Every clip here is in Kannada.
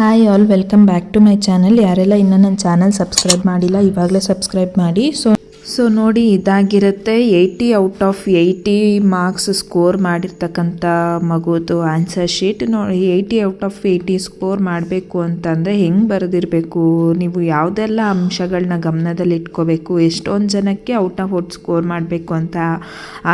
Hi all, welcome back to my channel. ಯಾರೆಲ್ಲ ಇನ್ನೂ ನನ್ನ ಚಾನಲ್ ಸಬ್ಸ್ಕ್ರೈಬ್ ಮಾಡಿಲ್ಲ ಇವಾಗಲೇ ಸಬ್ಸ್ಕ್ರೈಬ್ ಮಾಡಿ. ಸೊ ನೋಡಿ, ಇದಾಗಿರುತ್ತೆ 80 ಔಟ್ ಆಫ್ 80 ಮಾರ್ಕ್ಸ್ ಸ್ಕೋರ್ ಮಾಡಿರ್ತಕ್ಕಂಥ ಮಗುದು ಆನ್ಸರ್ ಶೀಟ್. ನೋಡಿ, 80 ಔಟ್ ಆಫ್ 80 ಸ್ಕೋರ್ ಮಾಡಬೇಕು ಅಂತಂದರೆ ಹೆಂಗೆ ಬರೆದಿರಬೇಕು, ನೀವು ಯಾವುದೆಲ್ಲ ಅಂಶಗಳನ್ನ ಗಮನದಲ್ಲಿ ಇಟ್ಕೋಬೇಕು, ಎಷ್ಟೊಂದು ಜನಕ್ಕೆ ಔಟ್ ಆಫ್ ಔಟ್ ಸ್ಕೋರ್ ಮಾಡಬೇಕು ಅಂತ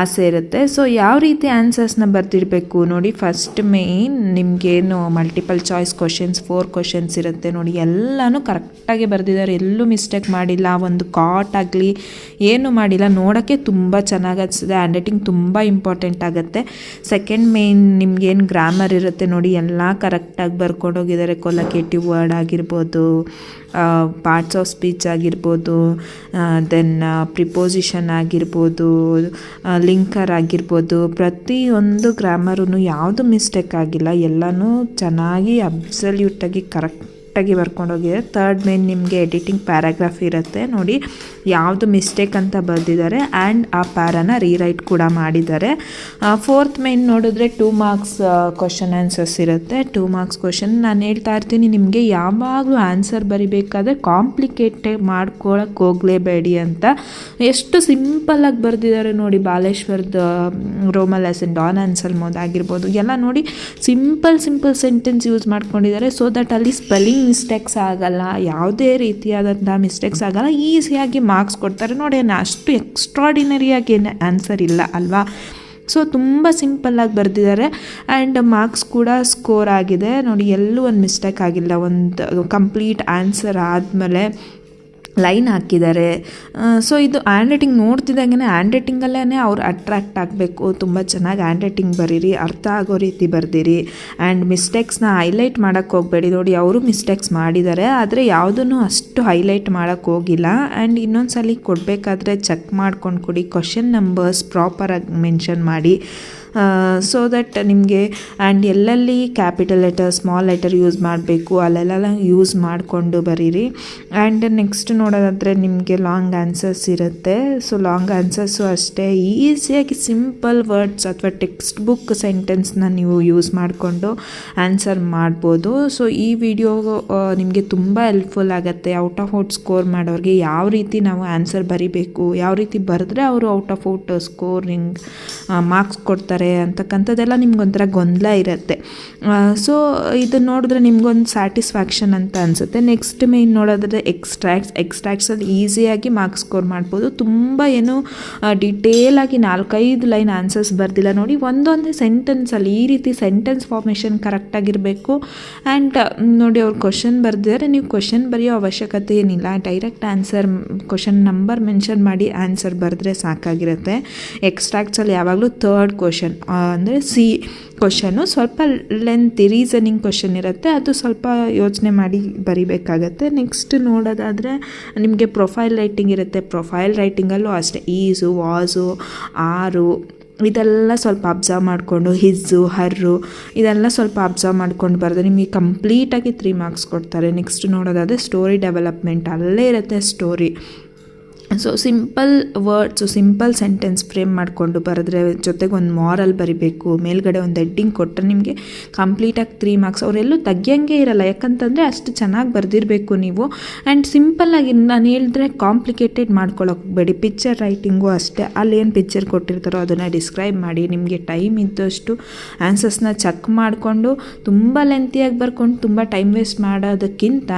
ಆಸೆ ಇರುತ್ತೆ. ಸೊ ಯಾವ ರೀತಿ ಆನ್ಸರ್ಸ್ನ ಬರೆದಿರಬೇಕು ನೋಡಿ. ಫಸ್ಟ್ ಮೇನ್ ನಿಮಗೇನು ಮಲ್ಟಿಪಲ್ ಚಾಯ್ಸ್ ಕ್ವಶನ್ಸ್ 4 ಕ್ವಶನ್ಸ್ ಇರುತ್ತೆ ನೋಡಿ, ಎಲ್ಲನೂ ಕರೆಕ್ಟಾಗಿ ಬರೆದಿದ್ದಾರೆ, ಎಲ್ಲೂ ಮಿಸ್ಟೇಕ್ ಮಾಡಿಲ್ಲ. ಒಂದು ಕಾಟ್ ಆಗಲಿ ಏನು ಮಾಡಿಲ್ಲ. ನೋಡೋಕ್ಕೆ ತುಂಬ ಚೆನ್ನಾಗಿ ಅನಿಸ್ತದೆ. ಹ್ಯಾಂಡ್ ರೈಟಿಂಗ್ ತುಂಬ ಇಂಪಾರ್ಟೆಂಟ್ ಆಗುತ್ತೆ. ಸೆಕೆಂಡ್ ಮೇನ್ ನಿಮ್ಗೇನು ಗ್ರಾಮರ್ ಇರುತ್ತೆ ನೋಡಿ, ಎಲ್ಲ ಕರೆಕ್ಟಾಗಿ ಬರ್ಕೊಂಡೋಗಿದ್ದಾರೆ. ಕೊಲಕೇಟಿವ್ ವರ್ಡ್ ಆಗಿರ್ಬೋದು, ಪಾರ್ಟ್ಸ್ ಆಫ್ ಸ್ಪೀಚ್ ಆಗಿರ್ಬೋದು, ದೆನ್ ಪ್ರಿಪೋಸಿಷನ್ ಆಗಿರ್ಬೋದು, ಲಿಂಕರ್ ಆಗಿರ್ಬೋದು, ಪ್ರತಿಯೊಂದು ಗ್ರಾಮರೂ ಯಾವುದು ಮಿಸ್ಟೇಕ್ ಆಗಿಲ್ಲ. ಎಲ್ಲನೂ ಚೆನ್ನಾಗಿ ಅಬ್ಸಲ್ಯೂಟಾಗಿ ಕರೆಕ್ಟಾಗಿ ಬರ್ಕೊಂಡೋಗಿದೆ. ಥರ್ಡ್ ಮೇನ್ ನಿಮಗೆ ಎಡಿಟಿಂಗ್ ಪ್ಯಾರಾಗ್ರಾಫ್ ಇರುತ್ತೆ ನೋಡಿ, ಯಾವುದು ಮಿಸ್ಟೇಕ್ ಅಂತ ಬರೆದಿದ್ದಾರೆ ಆ್ಯಂಡ್ ಆ ಪ್ಯಾರಾನ ರೀರೈಟ್ ಕೂಡ ಮಾಡಿದ್ದಾರೆ. ಫೋರ್ತ್ ಮೇನ್ ನೋಡಿದ್ರೆ 2 ಮಾರ್ಕ್ಸ್ ಕ್ವಶನ್ ಆನ್ಸರ್ಸ್ ಇರುತ್ತೆ. 2 ಮಾರ್ಕ್ಸ್ ಕ್ವಶನ್ ನಾನು ಹೇಳ್ತಾ ಇರ್ತೀನಿ, ನಿಮಗೆ ಯಾವಾಗಲೂ ಆನ್ಸರ್ ಬರಿಬೇಕಾದ್ರೆ ಕಾಂಪ್ಲಿಕೇಟೆಡ್ ಮಾಡ್ಕೊಳಕ್ಕೆ ಹೋಗಲೇಬೇಡಿ ಅಂತ. ಎಷ್ಟು ಸಿಂಪಲ್ಲಾಗಿ ಬರೆದಿದ್ದಾರೆ ನೋಡಿ. ಬಾಲೇಶ್ವರದ ರೋಮಲ್ ಲೆಸನ್, ಡಾನ್ ಅನ್ಸಲ್ಮೋದ್ ಆಗಿರ್ಬೋದು, ಎಲ್ಲ ನೋಡಿ ಸಿಂಪಲ್ ಸೆಂಟೆನ್ಸ್ ಯೂಸ್ ಮಾಡ್ಕೊಂಡಿದ್ದಾರೆ. ಸೊ ದಟ್ ಅಲ್ಲಿ ಸ್ಪೆಲ್ಲಿಂಗ್ ಮಿಸ್ಟೇಕ್ಸ್ ಆಗಲ್ಲ, ಯಾವುದೇ ರೀತಿಯಾದಂಥ ಮಿಸ್ಟೇಕ್ಸ್ ಆಗಲ್ಲ, ಈಸಿಯಾಗಿ ಮಾರ್ಕ್ಸ್ ಕೊಡ್ತಾರೆ ನೋಡಿ. ಅಷ್ಟು ಎಕ್ಸ್ಟ್ರಾಡಿನರಿಯಾಗಿ ಏನು ಆನ್ಸರ್ ಇಲ್ಲ ಅಲ್ವಾ. ಸೊ ತುಂಬ ಸಿಂಪಲ್ಲಾಗಿ ಬರೆದಿದ್ದಾರೆ ಆ್ಯಂಡ್ ಮಾರ್ಕ್ಸ್ ಕೂಡ ಸ್ಕೋರ್ ಆಗಿದೆ ನೋಡಿ. ಎಲ್ಲೂ ಒಂದು ಮಿಸ್ಟೇಕ್ ಆಗಿಲ್ಲ. ಒಂದು ಕಂಪ್ಲೀಟ್ ಆನ್ಸರ್ ಆದಮೇಲೆ ಲೈನ್ ಹಾಕಿದ್ದಾರೆ. ಸೊ ಇದು ಹ್ಯಾಂಡ್ ರೈಟಿಂಗ್ ನೋಡ್ತಿದ್ದಂಗೆ ಹ್ಯಾಂಡ್ ರೈಟಿಂಗಲ್ಲೇ ಅವ್ರು ಅಟ್ರ್ಯಾಕ್ಟ್ ಆಗಬೇಕು. ತುಂಬ ಚೆನ್ನಾಗಿ ಹ್ಯಾಂಡ್ ರೈಟಿಂಗ್ ಬರೀರಿ, ಅರ್ಥ ಆಗೋ ರೀತಿ ಬರ್ದಿರಿ ಆ್ಯಂಡ್ ಮಿಸ್ಟೇಕ್ಸ್ನ ಹೈಲೈಟ್ ಮಾಡೋಕ್ಕೆ ಹೋಗಬೇಡಿ. ನೋಡಿ, ಅವರು ಮಿಸ್ಟೇಕ್ಸ್ ಮಾಡಿದ್ದಾರೆ, ಆದರೆ ಯಾವುದನ್ನು ಅಷ್ಟು ಹೈಲೈಟ್ ಮಾಡೋಕ್ಕೆ ಹೋಗಿಲ್ಲ. ಆ್ಯಂಡ್ ಇನ್ನೊಂದು ಸಲ ಕೊಡಬೇಕಾದ್ರೆ ಚೆಕ್ ಮಾಡ್ಕೊಂಡು ಕೊಡಿ. ಕ್ವಶನ್ ನಂಬರ್ಸ್ ಪ್ರಾಪರಾಗಿ ಮೆನ್ಷನ್ ಮಾಡಿ. ಸೊ ದಟ್ ನಿಮಗೆ ಆ್ಯಂಡ್ ಎಲ್ಲೆಲ್ಲಿ capital letter small letter use ಮಾಡಬೇಕು ಅಲ್ಲೆಲ್ಲ ಯೂಸ್ ಮಾಡಿಕೊಂಡು ಬರೀರಿ. ಆ್ಯಂಡ್ ನೆಕ್ಸ್ಟ್ ನೋಡೋದಾದರೆ ನಿಮಗೆ ಲಾಂಗ್ ಆನ್ಸರ್ಸ್ ಇರುತ್ತೆ. ಸೊ ಲಾಂಗ್ ಆನ್ಸರ್ಸು ಅಷ್ಟೇ ಈಸಿಯಾಗಿ ಸಿಂಪಲ್ ವರ್ಡ್ಸ್ ಅಥವಾ ಟೆಕ್ಸ್ಟ್ ಬುಕ್ ಸೆಂಟೆನ್ಸ್ನ ನೀವು ಯೂಸ್ ಮಾಡಿಕೊಂಡು ಆನ್ಸರ್ ಮಾಡ್ಬೋದು. ಸೊ ಈ ವಿಡಿಯೋ ನಿಮಗೆ ತುಂಬ ಹೆಲ್ಪ್ಫುಲ್ ಆಗುತ್ತೆ. ಔಟ್ ಆಫ್ ಔಟ್ ಸ್ಕೋರ್ ಮಾಡೋರಿಗೆ ಯಾವ ರೀತಿ ನಾವು ಆನ್ಸರ್ ಬರಿಬೇಕು, ಯಾವ ರೀತಿ ಬರೆದ್ರೆ ಅವರು out of out scoring marks ಕೊಡ್ತಾರೆ ಅಂತಕ್ಕಂಥದ್ದೆಲ್ಲ ನಿಮ್ಗೊಂಥರ ಗೊಂದಲ ಇರುತ್ತೆ. ಸೊ ಇದು ನೋಡಿದ್ರೆ ನಿಮ್ಗೊಂದು ಸ್ಯಾಟಿಸ್ಫ್ಯಾಕ್ಷನ್ ಅಂತ ಅನಿಸುತ್ತೆ. ನೆಕ್ಸ್ಟ್ ಮೇನ್ ನೋಡೋದಾದರೆ ಎಕ್ಸ್ಟ್ರಾಕ್ಟ್ಸಲ್ಲಿ ಈಸಿಯಾಗಿ ಮಾರ್ಕ್ಸ್ ಸ್ಕೋರ್ ಮಾಡ್ಬೋದು. ತುಂಬ ಏನು ಡಿಟೇಲಾಗಿ 4-5 ಲೈನ್ ಆನ್ಸರ್ಸ್ ಬರ್ದಿಲ್ಲ ನೋಡಿ. ಒಂದೊಂದೇ ಸೆಂಟೆನ್ಸಲ್ಲಿ ಈ ರೀತಿ ಸೆಂಟೆನ್ಸ್ ಫಾರ್ಮೇಷನ್ ಕರೆಕ್ಟಾಗಿರಬೇಕು. ಆ್ಯಂಡ್ ನೋಡಿ, ಅವ್ರು ಕ್ವಶನ್ ಬರೆದಿದ್ದಾರೆ, ನೀವು ಕ್ವಶನ್ ಬರೆಯೋ ಅವಶ್ಯಕತೆ ಏನಿಲ್ಲ. Direct answer question number mention ಮಾಡಿ ಆನ್ಸರ್ ಬರೆದ್ರೆ ಸಾಕಾಗಿರುತ್ತೆ. ಎಕ್ಸ್ಟ್ರಾಕ್ಟ್ಸಲ್ಲಿ ಯಾವಾಗಲೂ ಥರ್ಡ್ ಕ್ವಶನ್ ಅಂದರೆ ಸಿ ಕ್ವಶನು ಸ್ವಲ್ಪ ಲೆಂತ್ ರೀಸನಿಂಗ್ ಕ್ವಶನ್ ಇರುತ್ತೆ, ಅದು ಸ್ವಲ್ಪ ಯೋಚನೆ ಮಾಡಿ ಬರಿಬೇಕಾಗತ್ತೆ. ನೆಕ್ಸ್ಟ್ ನೋಡೋದಾದರೆ ನಿಮಗೆ ಪ್ರೊಫೈಲ್ ರೈಟಿಂಗ್ ಇರುತ್ತೆ. ಪ್ರೊಫೈಲ್ ರೈಟಿಂಗಲ್ಲೂ ಅಷ್ಟೇ ಈಸು, ವಾಸು, ಆರು ಇದೆಲ್ಲ ಸ್ವಲ್ಪ ಅಬ್ಸರ್ವ್ ಮಾಡಿಕೊಂಡು, ಹಿಜ್ಜು, ಹರ್ರು ಇದೆಲ್ಲ ಸ್ವಲ್ಪ ಅಬ್ಸರ್ವ್ ಮಾಡ್ಕೊಂಡು ಬರೆದ್ರೆ ನಿಮಗೆ ಕಂಪ್ಲೀಟಾಗಿ 3 ಮಾರ್ಕ್ಸ್ ಕೊಡ್ತಾರೆ. ನೆಕ್ಸ್ಟ್ ನೋಡೋದಾದರೆ ಸ್ಟೋರಿ ಡೆವಲಪ್ಮೆಂಟ್, ಅಲ್ಲೇ ಇರುತ್ತೆ story. So simple words, simple sentence frame ಮಾಡಿಕೊಂಡು ಬರೆದ್ರೆ, ಜೊತೆಗೆ ಒಂದು ಮಾರಲ್ ಬರಿಬೇಕು, ಮೇಲ್ಗಡೆ ಒಂದು ಹೆಡ್ಡಿಂಗ್ ಕೊಟ್ಟರೆ ನಿಮಗೆ ಕಂಪ್ಲೀಟಾಗಿ 3 ಮಾರ್ಕ್ಸ್. ಅವರೆಲ್ಲೂ ತೆಗಿಯೋಂಗೆ ಇರಲ್ಲ, ಯಾಕಂತಂದರೆ ಅಷ್ಟು ಚೆನ್ನಾಗಿ ಬರೆದಿರಬೇಕು ನೀವು. ಆ್ಯಂಡ್ ಸಿಂಪಲ್ಲಾಗಿ ನಾನು ಹೇಳಿದ್ರೆ ಕಾಂಪ್ಲಿಕೇಟೆಡ್ ಮಾಡ್ಕೊಳ್ಳೋಕೆ ಹೋಗಬೇಡಿ. ಪಿಕ್ಚರ್ ರೈಟಿಂಗು ಅಷ್ಟೇ, ಅಲ್ಲೇನು ಪಿಕ್ಚರ್ ಕೊಟ್ಟಿರ್ತಾರೋ ಅದನ್ನು ಡಿಸ್ಕ್ರೈಬ್ ಮಾಡಿ. ನಿಮಗೆ ಟೈಮ್ ಇದ್ದಷ್ಟು ಆನ್ಸರ್ಸ್ನ ಚೆಕ್ ಮಾಡಿಕೊಂಡು ತುಂಬ ಲೆಂತಿಯಾಗಿ ಬರ್ಕೊಂಡು ತುಂಬ ಟೈಮ್ ವೇಸ್ಟ್ ಮಾಡೋದಕ್ಕಿಂತ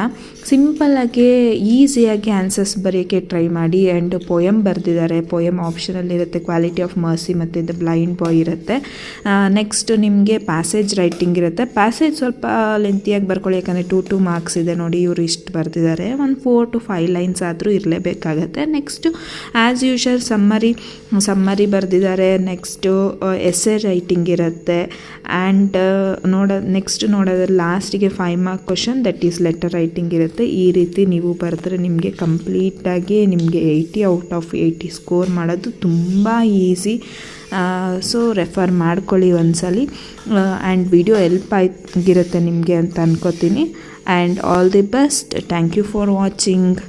ಸಿಂಪಲ್ಲಾಗಿ ಈಸಿಯಾಗಿ ಆನ್ಸರ್ಸ್ ಬರೆಯೋಕ್ಕೆ ಟ್ರೈ ಮಾಡಿ. ಆ್ಯಂಡ್ ಪೋಯಮ್ ಬರೆದಿದ್ದಾರೆ, ಪೋಯಮ್ ಆಪ್ಷನಲ್ಲಿ ಇರುತ್ತೆ. ಕ್ವಾಲಿಟಿ ಆಫ್ ಮರ್ಸಿ ಮತ್ತು ದ ಬ್ಲೈಂಡ್ ಬಾಯ್ ಇರುತ್ತೆ. ನೆಕ್ಸ್ಟ್ ನಿಮಗೆ ಪ್ಯಾಸೇಜ್ ರೈಟಿಂಗ್ ಇರುತ್ತೆ. ಪ್ಯಾಸೇಜ್ ಸ್ವಲ್ಪ ಲೆಂತಿಯಾಗಿ ಬರ್ಕೊಳ್ಳಿ, ಯಾಕಂದರೆ 2 ಮಾರ್ಕ್ಸ್ ಇದೆ ನೋಡಿ. ಇವರು ಇಷ್ಟು ಬರೆದಿದ್ದಾರೆ, ಒಂದು 4 to 5 ಲೈನ್ಸ್ ಆದರೂ ಇರಲೇಬೇಕಾಗತ್ತೆ. ನೆಕ್ಸ್ಟು ಆ್ಯಸ್ ಯೂಶಲ್ ಸಮ್ಮರಿ ಬರೆದಿದ್ದಾರೆ. ನೆಕ್ಸ್ಟು ಎಸ್ಸೆ ರೈಟಿಂಗ್ ಇರುತ್ತೆ. ಆ್ಯಂಡ್ ನೆಕ್ಸ್ಟ್ ನೋಡೋದ್ರೆ ಲಾಸ್ಟಿಗೆ 5 mark question, that is letter writing ಇರುತ್ತೆ. ಈ ರೀತಿ ನೀವು ಬರೆದ್ರೆ ನಿಮಗೆ ಕಂಪ್ಲೀಟಾಗಿ ನಿಮಗೆ 80 ಔಟ್ ಆಫ್ 80 ಸ್ಕೋರ್ ಮಾಡೋದು ತುಂಬ ಈಸಿ. ಸೊ ರೆಫರ್ ಮಾಡ್ಕೊಳ್ಳಿ ಒಂದ್ಸಲಿ. ಆ್ಯಂಡ್ ವಿಡಿಯೋ ಹೆಲ್ಪ್ ಆಗಿರುತ್ತೆ ನಿಮಗೆ ಅಂತ ಅನ್ಕೋತೀನಿ. And all the best. Thank you for watching.